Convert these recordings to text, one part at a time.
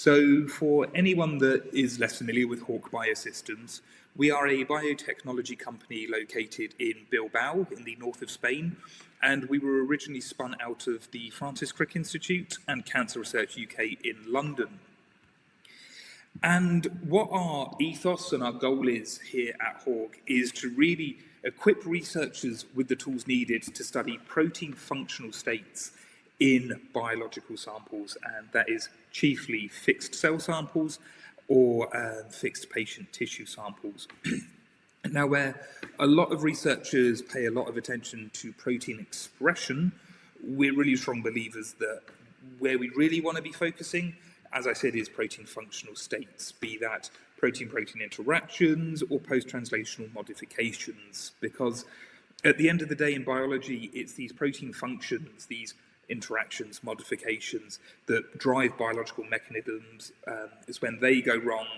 So for anyone that is less familiar with Hawk Biosystems, we are a biotechnology company located in Bilbao in the north of Spain, and we were originally spun out of the Francis Crick Institute and Cancer Research UK in London. And what our ethos and our goal is here at Hawk is to really equip researchers with the tools needed to study protein functional states in biological samples, and that is chiefly fixed cell samples or fixed patient tissue samples. Now, where a lot of researchers pay a lot of attention to protein expression, we're really strong believers that where we really want to be focusing, as I said, is protein functional states, be that protein-protein interactions or post-translational modifications, because at the end of the day in biology, it's these protein functions, these interactions, modifications that drive biological mechanisms. Is when they go wrong,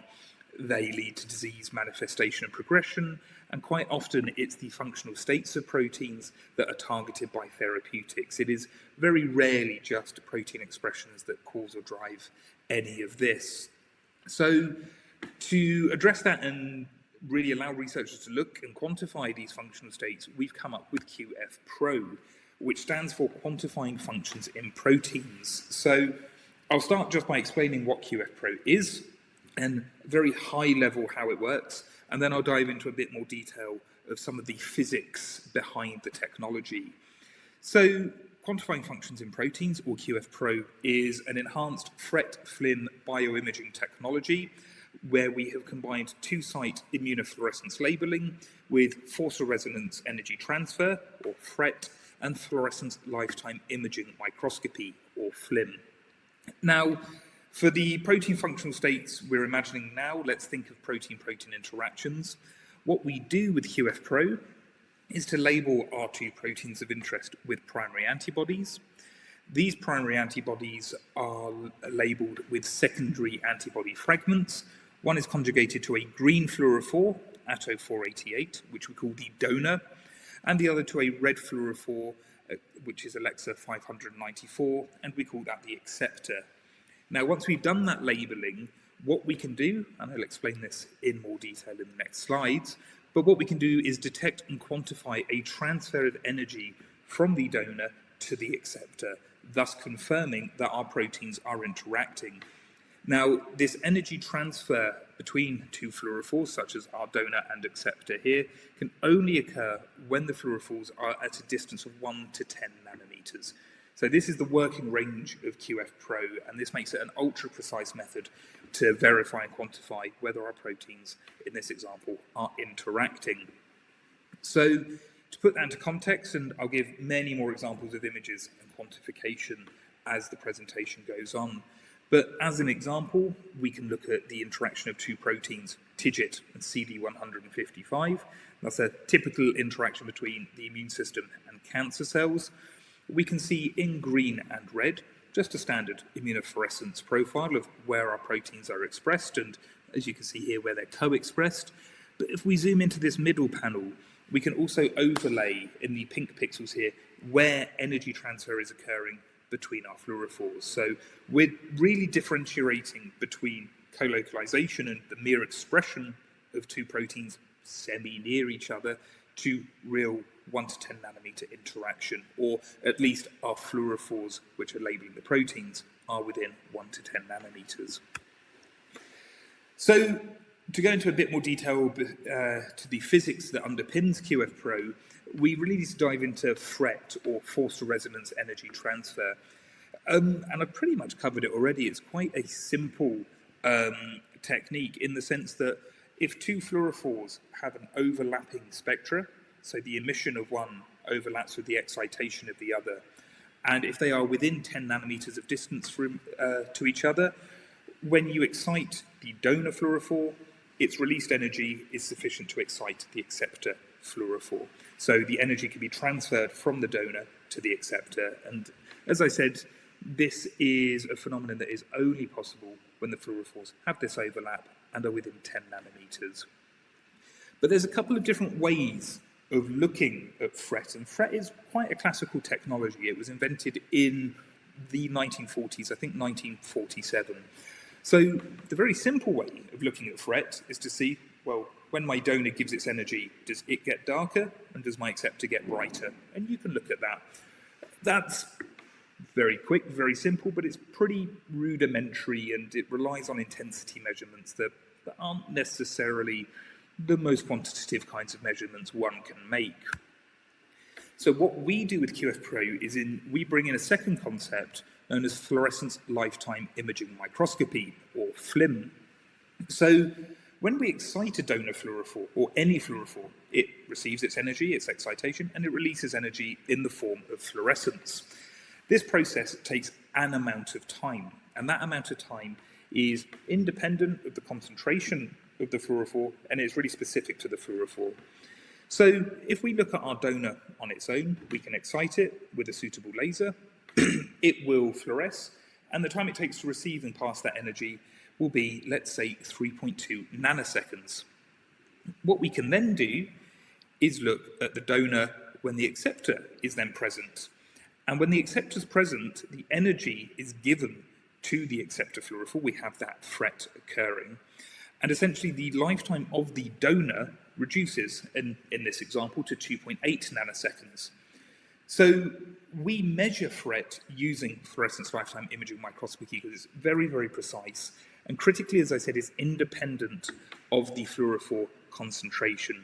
they lead to disease manifestation and progression, and quite often it's the functional states of proteins that are targeted by therapeutics. It is very rarely just protein expressions that cause or drive any of this. So to address that and really allow researchers to look and quantify these functional states, we've come up with QF-Pro, which stands for Quantifying Functions in Proteins. So I'll start just by explaining what QF-Pro is and very high level how it works, and then I'll dive into a bit more detail of some of the physics behind the technology. So Quantifying Functions in Proteins, or QF-Pro, is an enhanced FRET-FLIN bioimaging technology where we have combined two-site immunofluorescence labeling with force resonance energy transfer, or FRET, and fluorescence lifetime imaging microscopy, or FLIM. Now, for the protein functional states we're imagining now, let's think of protein-protein interactions. What we do with QF-Pro is to label our two proteins of interest with primary antibodies. These primary antibodies are labeled with secondary antibody fragments. One is conjugated to a green fluorophore, ATO488, which we call the donor, and the other to a red fluorophore, which is Alexa 594, and we call that the acceptor. Now, once we've done that labeling, what we can do, and I'll explain this in more detail in the next slides, but what we can do is detect and quantify a transfer of energy from the donor to the acceptor, thus confirming that our proteins are interacting. Now, this energy transfer between two fluorophores, such as our donor and acceptor here, can only occur when the fluorophores are at a distance of 1 to 10 nanometers. So this is the working range of QF-Pro, and this makes it an ultra-precise method to verify and quantify whether our proteins, in this example, are interacting. So to put that into context, and I'll give many more examples of images and quantification as the presentation goes on, but as an example, we can look at the interaction of two proteins, TIGIT and CD155. That's a typical interaction between the immune system and cancer cells. We can see in green and red just a standard immunofluorescence profile of where our proteins are expressed, and as you can see here, where they're co-expressed. But if we zoom into this middle panel, we can also overlay in the pink pixels here where energy transfer is occurring between our fluorophores. So we're really differentiating between colocalization and the mere expression of two proteins semi-near each other to real 1 to 10 nanometer interaction, or at least our fluorophores, which are labeling the proteins, are within 1 to 10 nanometers. So to go into a bit more detail to the physics that underpins QF-Pro, we really need to dive into FRET, or force resonance energy transfer. And I've pretty much covered it already. It's quite a simple technique in the sense that if two fluorophores have an overlapping spectra, so the emission of one overlaps with the excitation of the other, and if they are within 10 nanometers of distance from, to each other, when you excite the donor fluorophore, its released energy is sufficient to excite the acceptor fluorophore. So the energy can be transferred from the donor to the acceptor. And as I said, this is a phenomenon that is only possible when the fluorophores have this overlap and are within 10 nanometers. But there's a couple of different ways of looking at FRET, and FRET is quite a classical technology. It was invented in the 1940s, I think 1947. So the very simple way of looking at threat is to see, well, when my donor gives its energy, does it get darker and does my acceptor get brighter? And you can look at that. That's very quick, very simple, but it's pretty rudimentary and it relies on intensity measurements that aren't necessarily the most quantitative kinds of measurements one can make. So what we do with QF-Pro is we bring in a second concept known as fluorescence lifetime imaging microscopy, or FLIM. So when we excite a donor fluorophore, or any fluorophore, it receives its energy, its excitation, and it releases energy in the form of fluorescence. This process takes an amount of time, and that amount of time is independent of the concentration of the fluorophore, and it's really specific to the fluorophore. So if we look at our donor on its own, we can excite it with a suitable laser. It will fluoresce, and the time it takes to receive and pass that energy will be, let's say, 3.2 nanoseconds. What we can then do is look at the donor when the acceptor is then present. And when the acceptor is present, the energy is given to the acceptor fluorophore. We have that FRET occurring. And essentially, the lifetime of the donor reduces, in this example, to 2.8 nanoseconds. So we measure FRET using fluorescence lifetime imaging microscopy because it's very, very precise. And critically, as I said, is independent of the fluorophore concentration.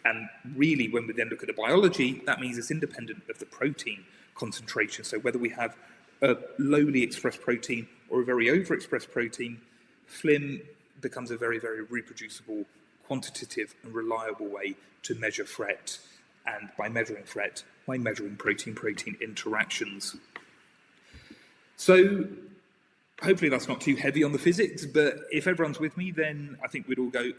And really, when we then look at the biology, that means it's independent of the protein concentration. So whether we have a lowly expressed protein or a very overexpressed protein, FLIM becomes a very, very reproducible, quantitative and reliable way to measure FRET. And by measuring FRET, by measuring protein-protein interactions. So hopefully that's not too heavy on the physics, but if everyone's with me, then I think we'd all go,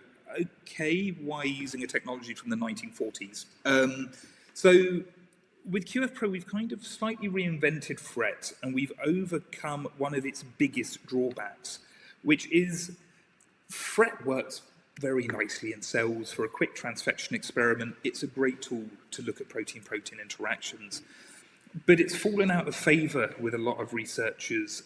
okay, why using a technology from the 1940s? So with QF-Pro, we've kind of slightly reinvented FRET, and we've overcome one of its biggest drawbacks, which is FRET works very nicely in cells for a quick transfection experiment. It's a great tool to look at protein-protein interactions, but it's fallen out of favor with a lot of researchers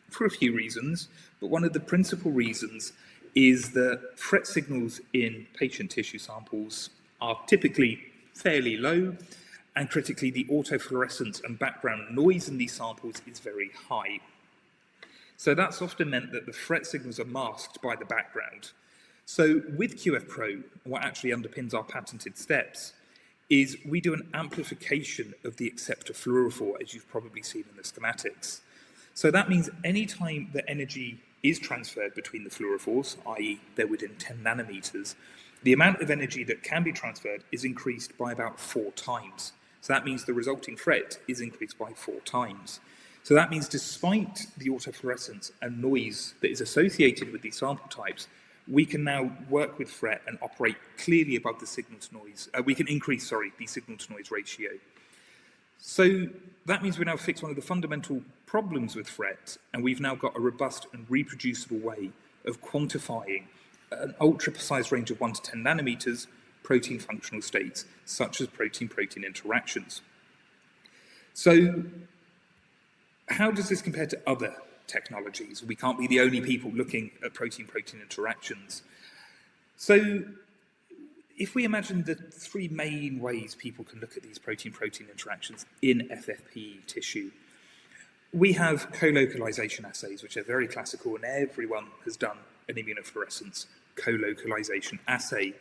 for a few reasons, but one of the principal reasons is that FRET signals in patient tissue samples are typically fairly low, and critically, the autofluorescence and background noise in these samples is very high. So that's often meant that the FRET signals are masked by the background. So with QF-Pro, what actually underpins our patented steps is we do an amplification of the acceptor fluorophore, as you've probably seen in the schematics. So that means any time that energy is transferred between the fluorophores, i.e. they're within 10 nanometers, the amount of energy that can be transferred is increased by about 4 times. So that means the resulting FRET is increased by 4 times. So that means despite the autofluorescence and noise that is associated with these sample types, we can now work with FRET and operate clearly above the signal-to-noise. We can increase, the signal-to-noise ratio. So that means we now fix one of the fundamental problems with FRET, and we've now got a robust and reproducible way of quantifying an ultra-precise range of 1 to 10 nanometers protein functional states, such as protein-protein interactions. So how does this compare to other technologies? We can't be the only people looking at protein-protein interactions. So if we imagine the 3 main ways people can look at these protein-protein interactions in FFPE tissue, we have co-localization assays, which are very classical, and everyone has done an immunofluorescence co-localization assay.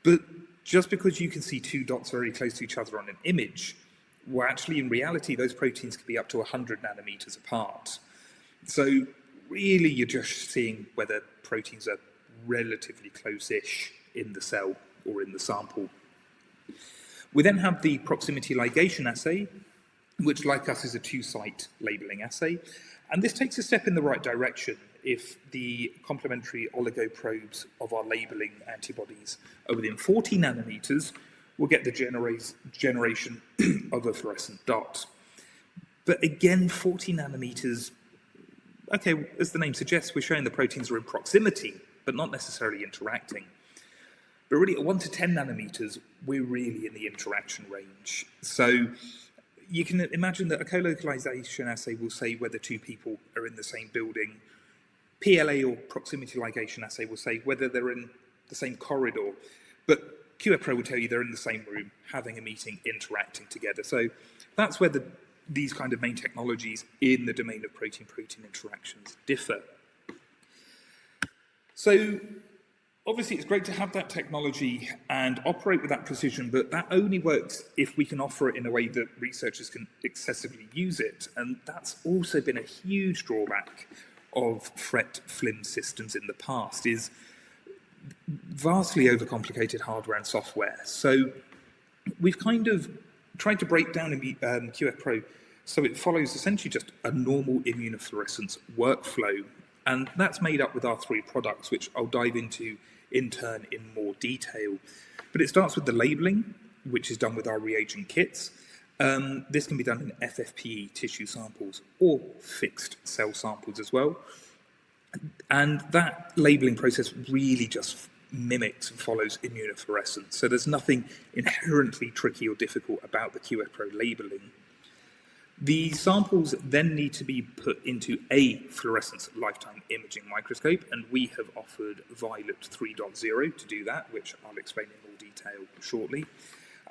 But just because you can see 2 dots very close to each other on an image, well, actually, in reality, those proteins can be up to 100 nanometers apart. So really, you're just seeing whether proteins are relatively close-ish in the cell or in the sample. We then have the proximity ligation assay, which, like us, is a 2-site labeling assay. And this takes a step in the right direction if the complementary oligoprobes of our labeling antibodies are within 40 nanometers, we'll get the generation of a fluorescent dot. But again, 40 nanometers, okay, as the name suggests, we're showing the proteins are in proximity, but not necessarily interacting. But really, at 1 to 10 nanometers, we're really in the interaction range. So you can imagine that a co-localization assay will say whether 2 people are in the same building, PLA or proximity ligation assay will say whether they're in the same corridor, but QF-Pro will tell you they're in the same room, having a meeting, interacting together. So that's where these kind of main technologies in the domain of protein-protein interactions differ. So obviously it's great to have that technology and operate with that precision, but that only works if we can offer it in a way that researchers can accessibly use it. And that's also been a huge drawback of FRET FLIM systems in the past, is vastly overcomplicated hardware and software. So we've kind of tried to break down QF-Pro so it follows essentially just a normal immunofluorescence workflow. And that's made up with our 3 products, which I'll dive into in turn in more detail. But it starts with the labeling, which is done with our reagent kits. This can be done in FFPE tissue samples or fixed cell samples as well. And that labeling process really just mimics and follows immunofluorescence. So there's nothing inherently tricky or difficult about the QF-Pro labeling. The samples then need to be put into a fluorescence lifetime imaging microscope, and we have offered Violet 3.0 to do that, which I'll explain in more detail shortly.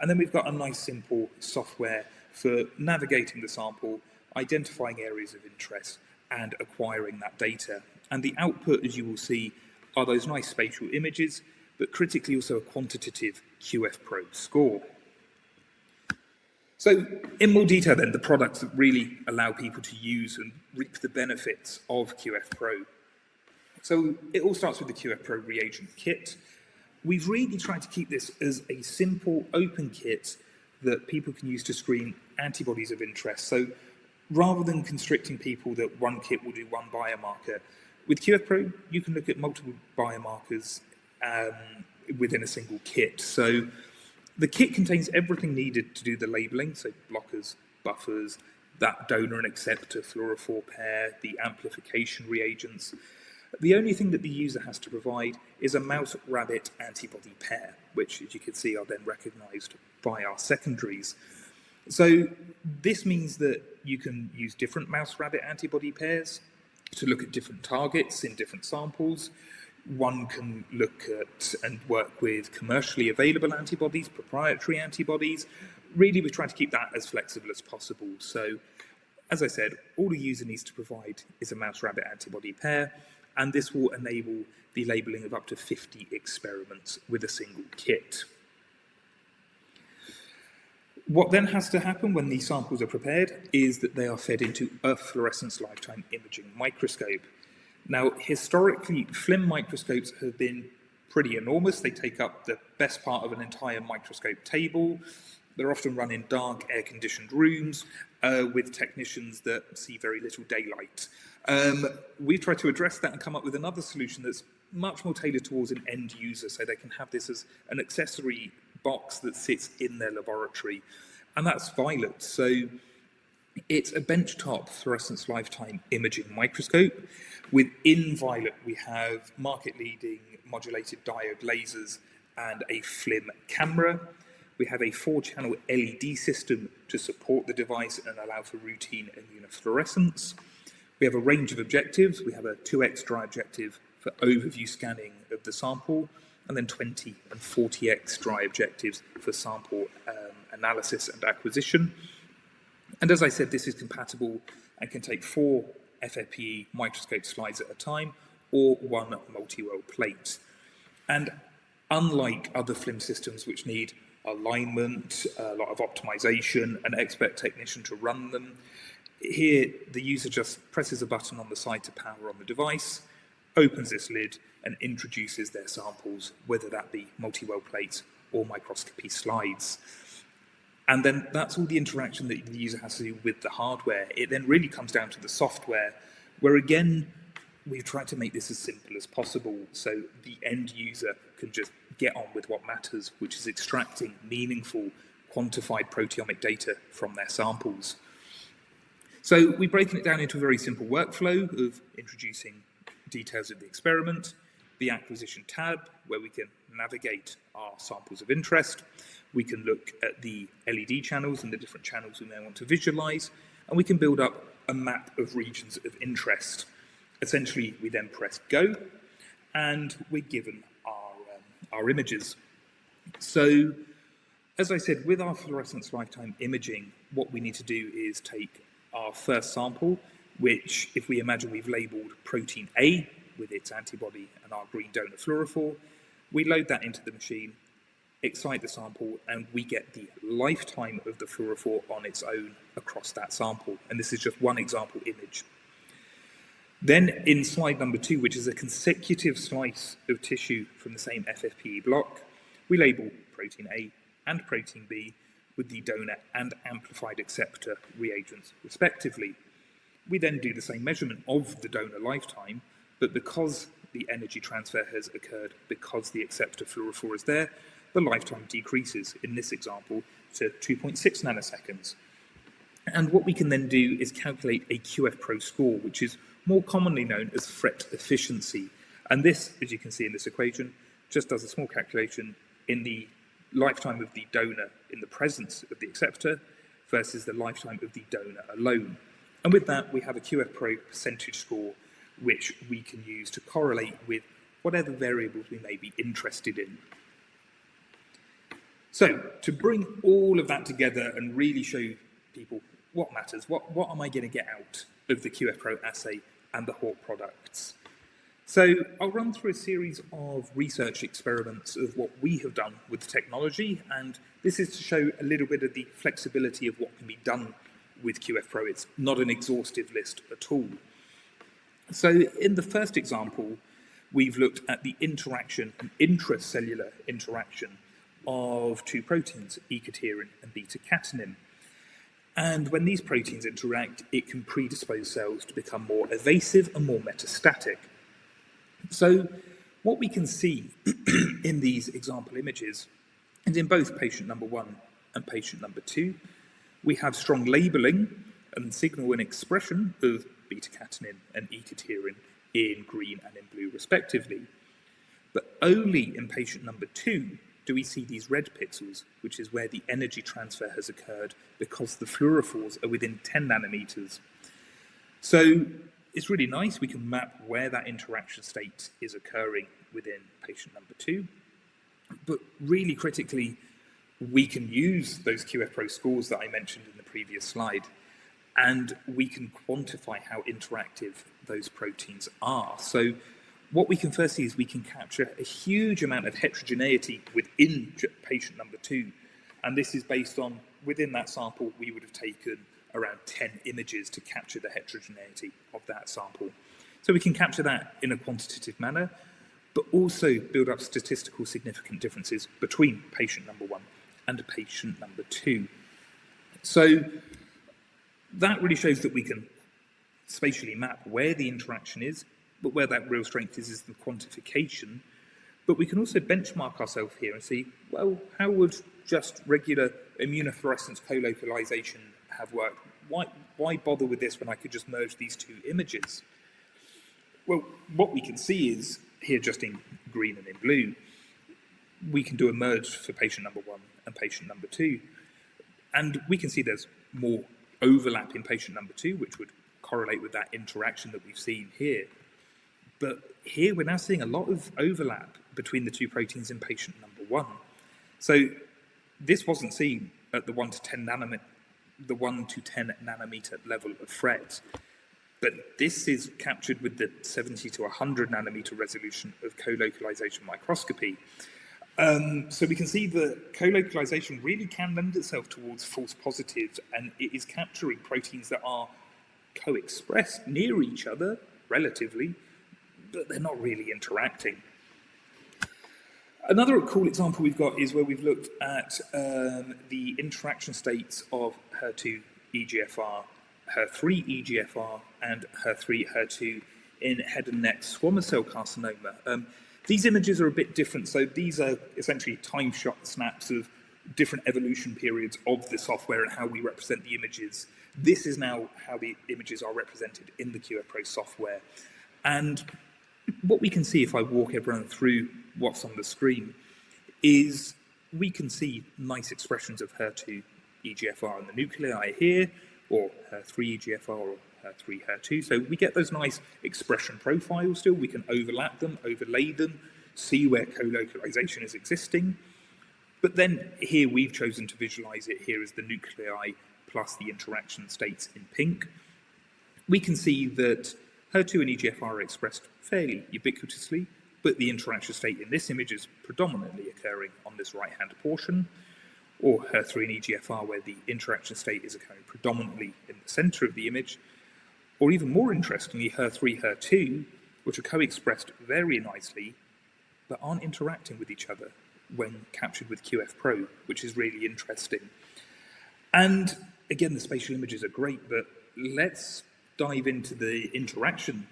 And then we've got a nice simple software for navigating the sample, identifying areas of interest, and acquiring that data. And the output, as you will see, are those nice spatial images, but critically also a quantitative QF-Pro score. So in more detail then, the products that really allow people to use and reap the benefits of QF-Pro. So it all starts with the QF-Pro reagent kit. We've really tried to keep this as a simple open kit that people can use to screen antibodies of interest. So rather than constricting people that one kit will do one biomarker, with QF-Pro you can look at multiple biomarkers within a single kit. So the kit contains everything needed to do the labeling, so blockers, buffers, that donor and acceptor fluorophore pair, the amplification reagents. The only thing that the user has to provide is a mouse-rabbit antibody pair, which, as you can see, are then recognized by our secondaries. So this means that you can use different mouse-rabbit antibody pairs to look at different targets in different samples. One can look at and work with commercially available antibodies, proprietary antibodies. Really, we try to keep that as flexible as possible. So, as I said, all a user needs to provide is a mouse-rabbit antibody pair, and this will enable the labeling of up to 50 experiments with a single kit. What then has to happen when these samples are prepared is that they are fed into a fluorescence lifetime imaging microscope. Now, historically, FLIM microscopes have been pretty enormous. They take up the best part of an entire microscope table. They're often run in dark, air-conditioned rooms with technicians that see very little daylight. We've tried to address that and come up with another solution that's much more tailored towards an end user, so they can have this as an accessory box that sits in their laboratory, and that's Violet. So it's a benchtop fluorescence lifetime imaging microscope. Within Violet, we have market-leading modulated diode lasers and a FLIM camera. We have a 4-channel LED system to support the device and allow for routine immunofluorescence. We have a range of objectives. We have a 2x dry objective for overview scanning of the sample, and then 20 and 40x dry objectives for sample analysis and acquisition. And as I said, this is compatible and can take 4 FFPE microscope slides at a time or 1 multi-well plate. And unlike other FLIM systems which need alignment, a lot of optimization, an expert technician to run them, here the user just presses a button on the side to power on the device, opens this lid and introduces their samples, whether that be multi-well plates or microscopy slides. And then that's all the interaction that the user has to do with the hardware. It then really comes down to the software, where again, we've tried to make this as simple as possible so the end user can just get on with what matters, which is extracting meaningful, quantified proteomic data from their samples. So we've broken it down into a very simple workflow of introducing details of the experiment, the acquisition tab, where we can navigate our samples of interest. We can look at the LED channels and the different channels we may want to visualize, and we can build up a map of regions of interest. Essentially, we then press go, and we're given our images. So, as I said, with our fluorescence lifetime imaging, what we need to do is take our first sample, which, if we imagine we've labelled protein A with its antibody and our green donor fluorophore, we load that into the machine, excite the sample, and we get the lifetime of the fluorophore on its own across that sample. And this is just one example image. Then in slide number 2, which is a consecutive slice of tissue from the same FFPE block, we label protein A and protein B with the donor and amplified acceptor reagents respectively. We then do the same measurement of the donor lifetime, but because the energy transfer has occurred because the acceptor fluorophore is there, the lifetime decreases, in this example, to 2.6 nanoseconds. And what we can then do is calculate a QF-Pro score, which is more commonly known as fret efficiency. And this, as you can see in this equation, just does a small calculation in the lifetime of the donor in the presence of the acceptor versus the lifetime of the donor alone. And with that, we have a QF-Pro percentage score, which we can use to correlate with whatever variables we may be interested in. So, to bring all of that together and really show people what matters, what am I going to get out of the QF-Pro assay and the Hawk products? So, I'll run through a series of research experiments of what we have done with the technology, and this is to show a little bit of the flexibility of what can be done with QF-Pro. It's not an exhaustive list at all. So, in the first example, we've looked at the interaction, an intracellular interaction of two proteins, E-cadherin and beta-catenin. And when these proteins interact, it can predispose cells to become more evasive and more metastatic. So what we can see in these example images is in both patient number 1 and patient number 2, we have strong labeling and signal and expression of beta-catenin and E-cadherin in green and in blue respectively. But only in patient number 2 do we see these red pixels, which is where the energy transfer has occurred because the fluorophores are within 10 nanometers. So it's really nice. We can map where that interaction state is occurring within patient number 2. But really critically, we can use those QF-Pro scores that I mentioned in the previous slide, and we can quantify how interactive those proteins are. So what we can first see is we can capture a huge amount of heterogeneity within patient number 2. And this is based on, within that sample, we would have taken around 10 images to capture the heterogeneity of that sample. So we can capture that in a quantitative manner, but also build up statistical significant differences between patient number 1 and patient number 2. So that really shows that we can spatially map where the interaction is, but where that real strength is the quantification. But we can also benchmark ourselves here and see, well, how would just regular immunofluorescence co-localization have worked? Why bother with this when I could just merge these two images? Well, what we can see is, here just in green and in blue, we can do a merge for patient number 1 and patient number 2. And we can see there's more overlap in patient number 2, which would correlate with that interaction that we've seen here. But here we're now seeing a lot of overlap between the two proteins in patient number 1. So this wasn't seen at the 1 to 10 nanometer level of fret, but this is captured with the 70 to 100 nanometer resolution of co-localization microscopy. So we can see that co-localization really can lend itself towards false positives, and it is capturing proteins that are co-expressed near each other relatively, but they're not really interacting. Another cool example we've got is where we've looked at the interaction states of HER2 EGFR, HER3 EGFR, and HER3 HER2 in head and neck squamous cell carcinoma. These images are a bit different, so these are essentially time-shot snaps of different evolution periods of the software and how we represent the images. This is now how the images are represented in the QF-Pro software. And what we can see if I walk everyone through what's on the screen is we can see nice expressions of HER2 EGFR in the nuclei here, or HER3 EGFR or HER3, HER2. So we get those nice expression profiles still. We can overlap them, overlay them, see where co-localization is existing. But then here we've chosen to visualize it here as the nuclei plus the interaction states in pink. We can see that HER2 and EGFR are expressed fairly ubiquitously, but the interaction state in this image is predominantly occurring on this right-hand portion, or HER3 and EGFR, where the interaction state is occurring predominantly in the center of the image, or even more interestingly, HER3, HER2, which are co-expressed very nicely, but aren't interacting with each other when captured with QF-Pro, which is really interesting. And again, the spatial images are great, but let's dive into the interaction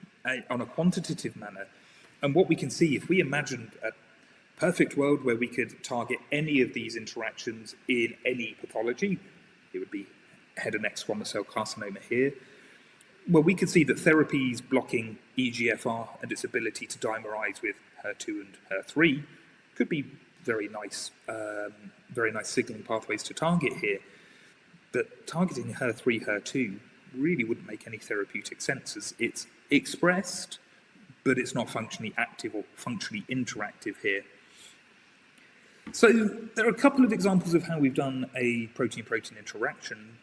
on a quantitative manner. And what we can see, if we imagined a perfect world where we could target any of these interactions in any pathology, it would be head and neck squamous cell carcinoma here. Well, we could see that therapies blocking EGFR and its ability to dimerize with HER2 and HER3 could be very nice signaling pathways to target here. But targeting HER3, HER2 really wouldn't make any therapeutic sense, as it's expressed, but it's not functionally active or functionally interactive here. So there are a couple of examples of how we've done a protein-protein interaction,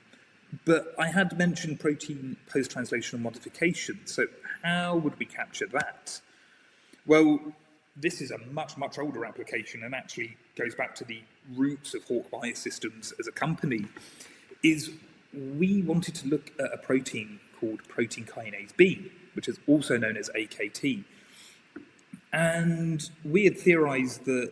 but I had mentioned protein post-translational modification. So how would we capture that? Well, this is a much, much older application and actually goes back to the roots of Hawk Biosystems as a company, is we wanted to look at a protein called protein kinase B, which is also known as AKT. And we had theorized that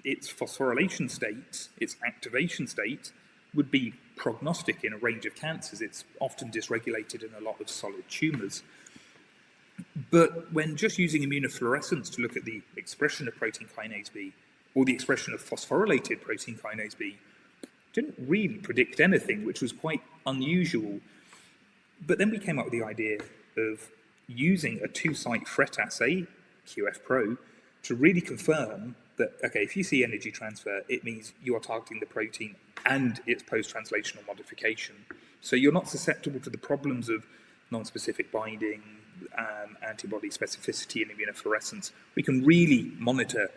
its phosphorylation state, its activation state, would be prognostic in a range of cancers. It's often dysregulated in a lot of solid tumors. But when just using immunofluorescence to look at the expression of protein kinase B, or the expression of phosphorylated protein kinase B, didn't really predict anything, which was quite unusual. But then we came up with the idea of using a two-site FRET assay, QF-Pro, to really confirm that, okay, if you see energy transfer, it means you are targeting the protein and its post-translational modification. So you're not susceptible to the problems of non-specific binding, antibody specificity, and immunofluorescence. We can really monitor,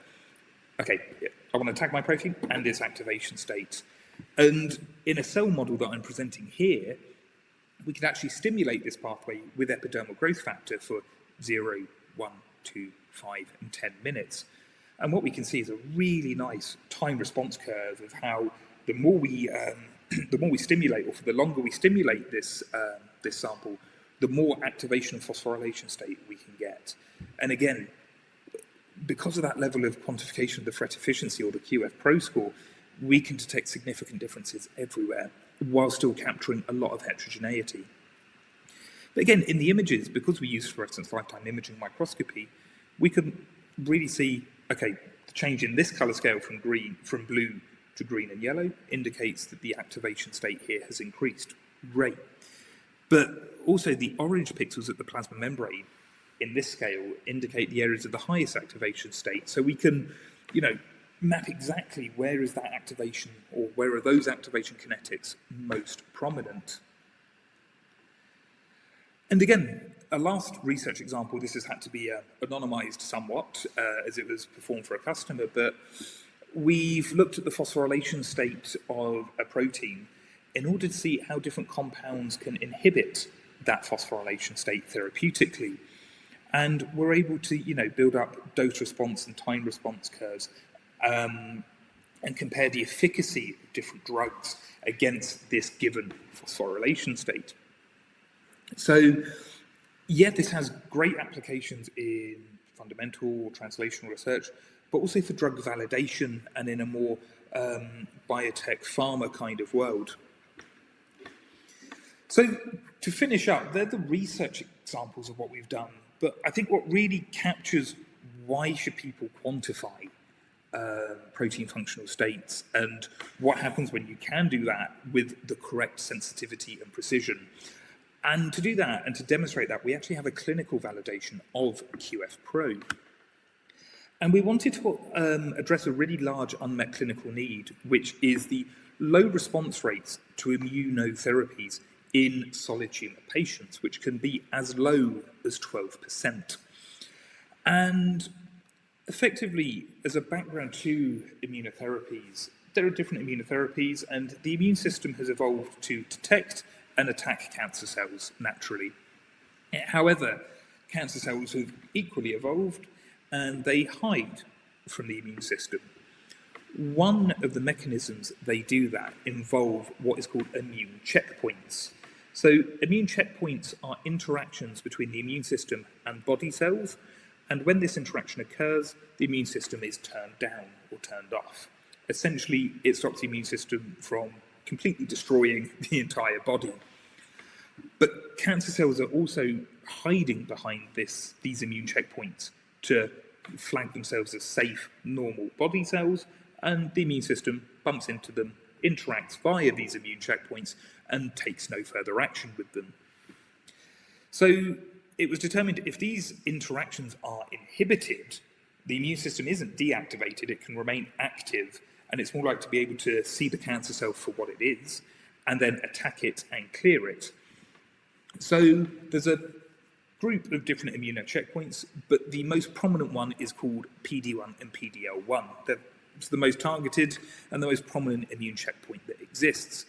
okay, I want to tag my protein and its activation state. And in a cell model that I'm presenting here, we can actually stimulate this pathway with epidermal growth factor for 0, 1, 2, 5, and 10 minutes. And what we can see is a really nice time response curve of how the more we stimulate, or for the longer we stimulate this sample, the more activation and phosphorylation state we can get. And again, because of that level of quantification of the FRET efficiency, or the QF-Pro score, we can detect significant differences everywhere while still capturing a lot of heterogeneity. But again, in the images, because we use fluorescence lifetime imaging microscopy, we can really see, okay, the change in this color scale from blue to green and yellow indicates that the activation state here has increased. Great. But also the orange pixels at the plasma membrane in this scale indicate the areas of the highest activation state. So we can, map exactly where is that activation, or where are those activation kinetics most prominent. And again, a last research example, this has had to be anonymized somewhat as it was performed for a customer, but we've looked at the phosphorylation state of a protein in order to see how different compounds can inhibit that phosphorylation state therapeutically. And we're able to, build up dose response and time response curves, and compare the efficacy of different drugs against this given phosphorylation state. So, yeah, this has great applications in fundamental or translational research, but also for drug validation and in a more biotech pharma kind of world. So, to finish up, they're the research examples of what we've done, but I think what really captures why should people quantify protein functional states, and what happens when you can do that with the correct sensitivity and precision. And to do that, and to demonstrate that, we actually have a clinical validation of QF-Pro. And we wanted to address a really large unmet clinical need, which is the low response rates to immunotherapies in solid tumour patients, which can be as low as 12%. And effectively, as a background to immunotherapies, there are different immunotherapies, and the immune system has evolved to detect and attack cancer cells naturally. However, cancer cells have equally evolved, and they hide from the immune system. One of the mechanisms they do that involve what is called immune checkpoints. So immune checkpoints are interactions between the immune system and body cells, and when this interaction occurs, the immune system is turned down or turned off. Essentially, it stops the immune system from completely destroying the entire body. But cancer cells are also hiding behind these immune checkpoints to flag themselves as safe, normal body cells, and the immune system bumps into them, interacts via these immune checkpoints, and takes no further action with them. So it was determined if these interactions are inhibited, the immune system isn't deactivated, it can remain active, and it's more likely to be able to see the cancer cell for what it is, and then attack it and clear it. So there's a group of different immunocheckpoints, but the most prominent one is called PD-1 and PD-L1. It's the most targeted and the most prominent immune checkpoint that exists.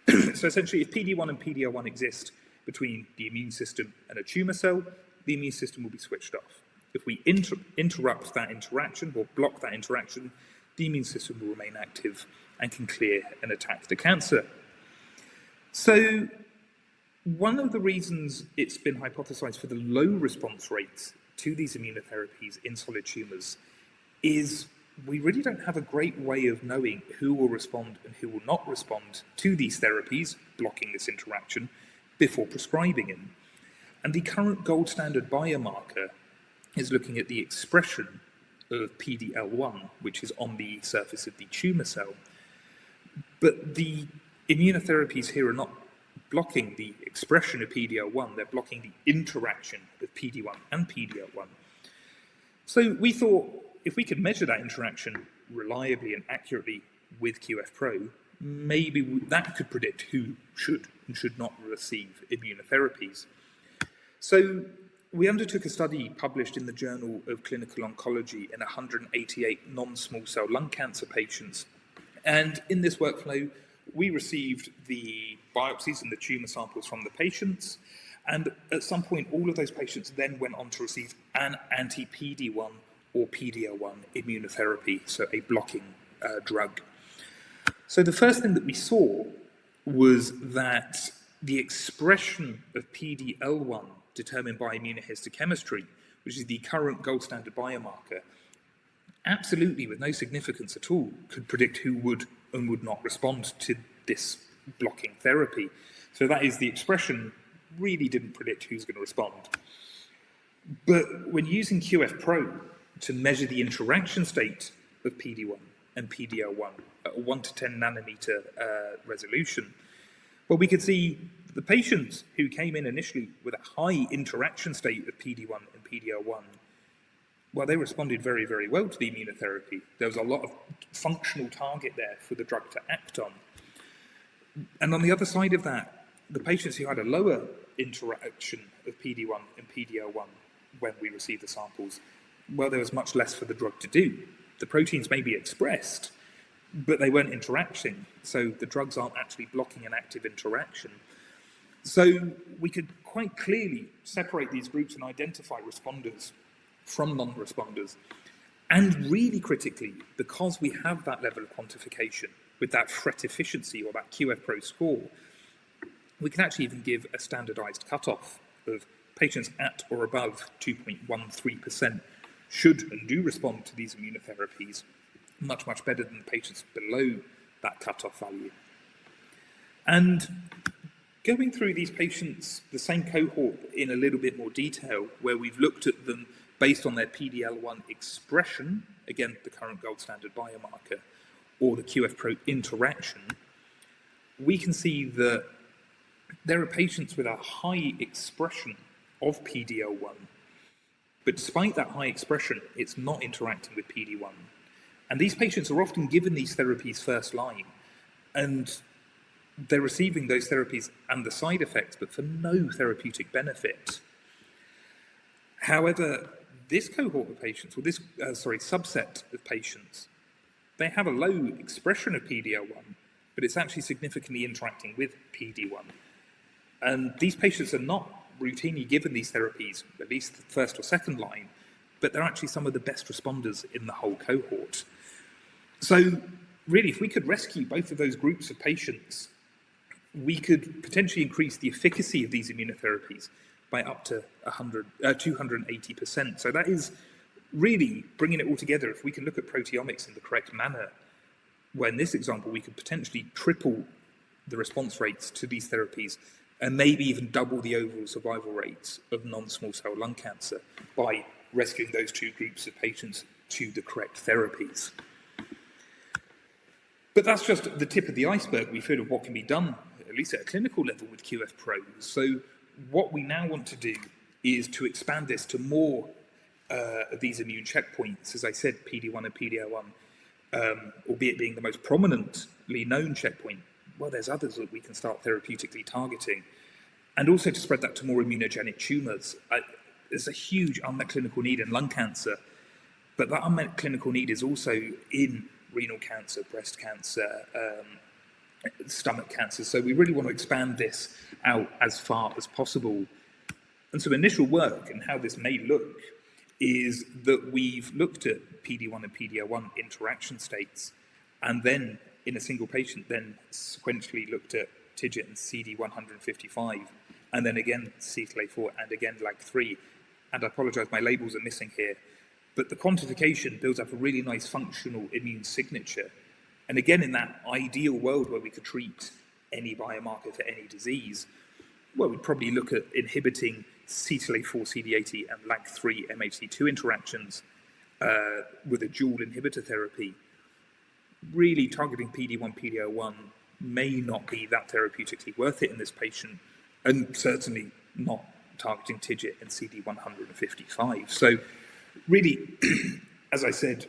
So essentially, if PD-1 and PD-L1 exist between the immune system and a tumour cell, the immune system will be switched off. If we interrupt that interaction or block that interaction, the immune system will remain active and can clear and attack the cancer. So one of the reasons it's been hypothesized for the low response rates to these immunotherapies in solid tumours is we really don't have a great way of knowing who will respond and who will not respond to these therapies, blocking this interaction, before prescribing them. And the current gold standard biomarker is looking at the expression of PD-L1, which is on the surface of the tumour cell. But the immunotherapies here are not blocking the expression of PD-L1, they're blocking the interaction of PD-1 and PD-L1. So we thought if we could measure that interaction reliably and accurately with QF-Pro, maybe that could predict who should and should not receive immunotherapies. So we undertook a study published in the Journal of Clinical Oncology in 188 non-small cell lung cancer patients. And in this workflow, we received the biopsies and the tumour samples from the patients. And at some point, all of those patients then went on to receive an anti-PD-1 or PD-L1 immunotherapy, so a blocking drug. So the first thing that we saw was that the expression of PD-L1 determined by immunohistochemistry, which is the current gold standard biomarker, absolutely with no significance at all, could predict who would and would not respond to this blocking therapy. So that is, the expression really didn't predict who's going to respond. But when using QF-Pro to measure the interaction state of PD-1 and PD-L1 at a 1 to 10 nanometer resolution, well, we could see the patients who came in initially with a high interaction state of PD-1 and PD-L1, well, they responded very, very well to the immunotherapy. There was a lot of functional target there for the drug to act on. And on the other side of that, the patients who had a lower interaction of PD-1 and PD-L1 when we received the samples, well, there was much less for the drug to do. The proteins may be expressed, but they weren't interacting, so the drugs aren't actually blocking an active interaction. So we could quite clearly separate these groups and identify responders from non-responders. And really critically, because we have that level of quantification with that FRET efficiency or that QF-Pro score, we can actually even give a standardized cutoff of patients at or above 2.13% should and do respond to these immunotherapies much, much better than the patients below that cutoff value. And going through these patients, the same cohort in a little bit more detail, where we've looked at them based on their PD-L1 expression, again, the current gold standard biomarker, or the QF-Pro interaction, we can see that there are patients with a high expression of PD-L1, but despite that high expression, it's not interacting with PD-1. And these patients are often given these therapies first line, and they're receiving those therapies and the side effects, but for no therapeutic benefit. However, this cohort of patients, or this subset of patients, they have a low expression of PD-L1, but it's actually significantly interacting with PD-1. And these patients are not routinely given these therapies, at least the first or second line, but they're actually some of the best responders in the whole cohort. So really, if we could rescue both of those groups of patients, we could potentially increase the efficacy of these immunotherapies by up to 280%. So that is really bringing it all together. If we can look at proteomics in the correct manner, where in this example we could potentially triple the response rates to these therapies and maybe even double the overall survival rates of non-small cell lung cancer by rescuing those two groups of patients to the correct therapies. But that's just the tip of the iceberg, we feel, of what can be done, at least at a clinical level, with QF-Pro. So what we now want to do is to expand this to more of these immune checkpoints. As I said, PD-1 and PD-L1, albeit being the most prominently known checkpoint, well, there's others that we can start therapeutically targeting. And also to spread that to more immunogenic tumours. There's a huge unmet clinical need in lung cancer, but that unmet clinical need is also in renal cancer, breast cancer, stomach cancer. So we really want to expand this out as far as possible. And some initial work and how this may look is that we've looked at PD-1 and PD-L1 interaction states, and then in a single patient, then sequentially looked at TIGIT and CD155, and then again CTLA-4 and again LAG-3. And I apologize, my labels are missing here. But the quantification builds up a really nice functional immune signature. And again, in that ideal world where we could treat any biomarker for any disease, well, we'd probably look at inhibiting CTLA-4, CD80, and LAG-3, MHC2 interactions with a dual inhibitor therapy. Really targeting PD-1, PD-L1 may not be that therapeutically worth it in this patient, and certainly not targeting TIGIT and CD155. So really, as I said,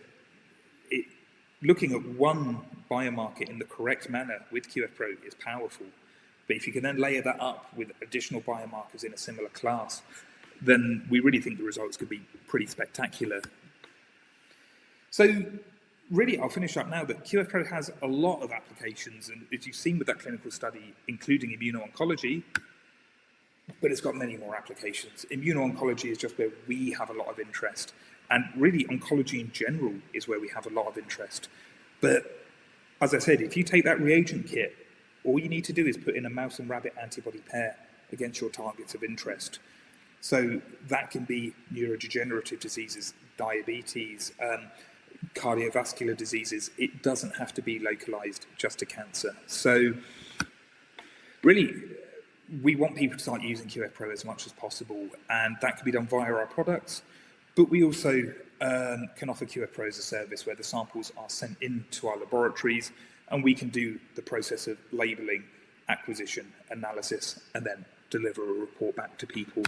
looking at one biomarker in the correct manner with QF-Pro is powerful. But if you can then layer that up with additional biomarkers in a similar class, then we really think the results could be pretty spectacular. So really, I'll finish up now that QF-Pro has a lot of applications, and as you've seen with that clinical study, including immuno-oncology, but it's got many more applications. Immuno-oncology is just where we have a lot of interest, and really oncology in general is where we have a lot of interest. But as I said, if you take that reagent kit, all you need to do is put in a mouse and rabbit antibody pair against your targets of interest. So that can be neurodegenerative diseases, diabetes, cardiovascular diseases. It doesn't have to be localized just to cancer. So really, we want people to start using QF-Pro as much as possible, and that can be done via our products, but we also can offer QF-Pro as a service where the samples are sent into our laboratories, and we can do the process of labeling, acquisition, analysis, and then deliver a report back to people